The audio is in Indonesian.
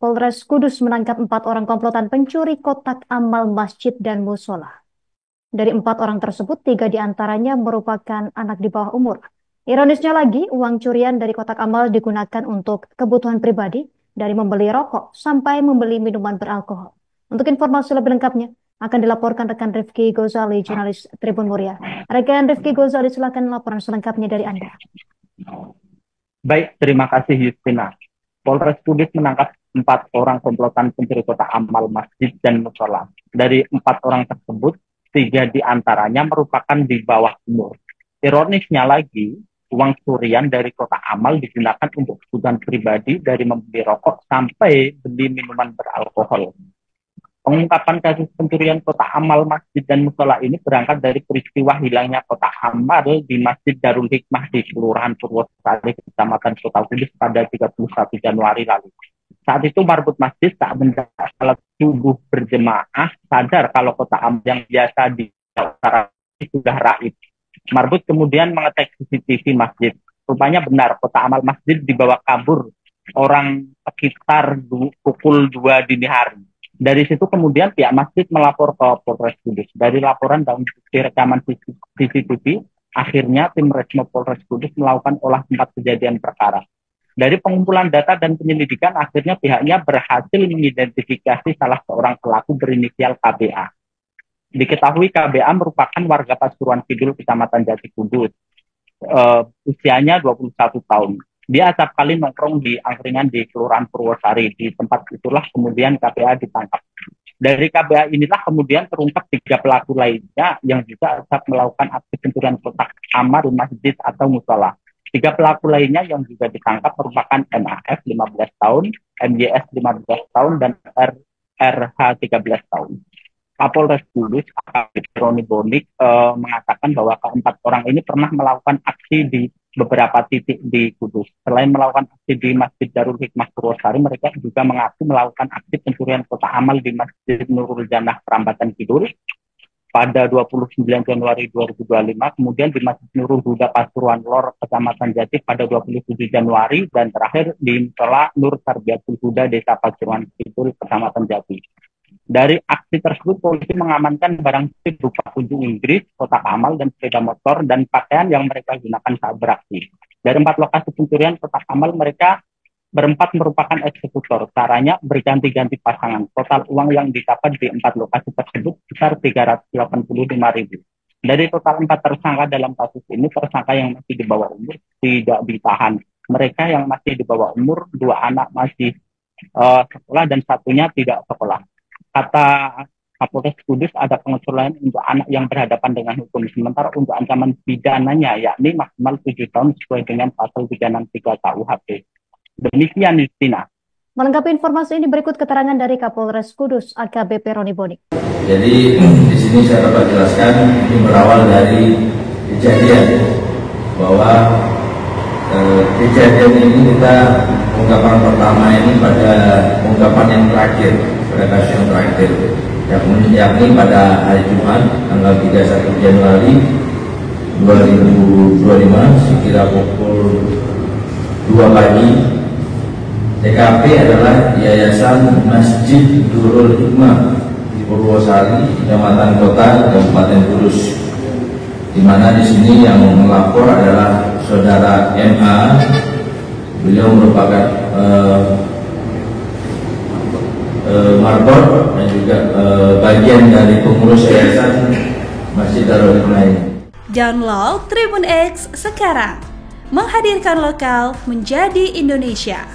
Polres Kudus menangkap 4 orang komplotan pencuri kotak amal masjid dan musola. Dari 4 orang tersebut, 3 diantaranya merupakan anak di bawah umur. Ironisnya lagi, uang curian dari kotak amal digunakan untuk kebutuhan pribadi, dari membeli rokok sampai membeli minuman beralkohol. Untuk informasi lebih lengkapnya, akan dilaporkan rekan Rifki Gozali, jurnalis Tribun Muria. Rekan Rifki Gozali, silakan laporan selengkapnya dari Anda. Baik, terima kasih Justina. Polres Kudus menangkap 4 orang komplotan pencuri kotak amal masjid dan musola. Dari 4 orang tersebut, 3 diantaranya merupakan di bawah umur. Ironisnya lagi, uang curian dari kotak amal digunakan untuk kebutuhan pribadi, dari membeli rokok sampai beli minuman beralkohol. Pengungkapan kasus pencurian kotak amal masjid dan musola ini berangkat dari peristiwa hilangnya kotak amal di Masjid Darul Hikmah di Kelurahan Purwosari, Kecamatan Kota Kudus pada 31 Januari lalu. Saat itu marbot masjid saat menjalankan salat subuh berjemaah sadar kalau kotak amal yang biasa di sudah raib. Marbot kemudian mengecek CCTV masjid. Rupanya benar, kotak amal masjid dibawa kabur orang sekitar pukul 2 dini hari. Dari situ kemudian pihak masjid melapor ke Polres Kudus. Dari laporan dan bukti rekaman CCTV, akhirnya tim Resmo Polres Kudus melakukan olah tempat kejadian perkara. Dari pengumpulan data dan penyelidikan, akhirnya pihaknya berhasil mengidentifikasi salah seorang pelaku berinisial KBA. Diketahui KBA merupakan warga Pasuruan Kidul, Kecamatan Jati Kudus. Usianya 21 tahun. Dia acap kali nongkrong di angkringan di Kelurahan Purwosari. Di tempat itulah kemudian KBA ditangkap. Dari KBA inilah kemudian terungkap 3 pelaku lainnya yang juga acap melakukan aksi pencurian kotak amal masjid atau musola. 3 pelaku lainnya yang juga ditangkap merupakan MAF 15 tahun, MYS 15 tahun, dan RH 13 tahun. Kapolres Kudus, AKBP Roni Bonik, mengatakan bahwa keempat orang ini pernah melakukan aksi di beberapa titik di Kudus. Selain melakukan aksi di Masjid Darul Hikmah Purwosari, mereka juga mengaku melakukan aksi pencurian kotak amal di Masjid Nurul Jannah Perambatan Kidul pada 29 Januari 2025, kemudian di Masjid Nurul Huda Pasuruan Lor, Kecamatan Jati pada 27 Januari, dan terakhir di Musola Nur Tarbiyatul Huda, Desa Pasuruan Kidul, Kecamatan Jati. Dari aksi tersebut, polisi mengamankan barang bukti berupa kunjung Inggris, kotak amal, dan sepeda motor, dan pakaian yang mereka gunakan saat beraksi. Dari 4 lokasi pencurian kotak amal, mereka berempat merupakan eksekutor. Caranya berganti-ganti pasangan. Total uang yang didapat di 4 lokasi tersebut besar 385.000. Dari total 4 tersangka dalam kasus ini, tersangka yang masih di bawah umur tidak ditahan. Mereka yang masih di bawah umur, 2 anak masih sekolah dan satunya tidak sekolah. Kata Kapolres Kudus, ada pengecualian untuk anak yang berhadapan dengan hukum. Sementara untuk ancaman pidananya yakni maksimal 7 tahun sesuai dengan pasal 363 KUHP. Demikian, Justina. Melengkapi informasi ini, berikut keterangan dari Kapolres Kudus, AKBP Roni Bonik. Jadi di sini saya dapat jelaskan, ini berawal dari kejadian bahwa kejadian ini kita ungkapan pertama ini pada ungkapan yang terakhir, pada kasus yang terakhir, yakni pada hari Jumat tanggal 31 Januari 2025 sekira pukul 2 pagi. TKP adalah Yayasan Masjid Nurul Hikmah di Purwosari, Kecamatan Kota, Kabupaten Kudus. Di mana di sini yang melapor adalah saudara MA. Beliau merupakan marbot dan juga bagian dari pengurus Yayasan Masjid Darul Hikmah ini. Download Tribun X sekarang, menghadirkan lokal menjadi Indonesia.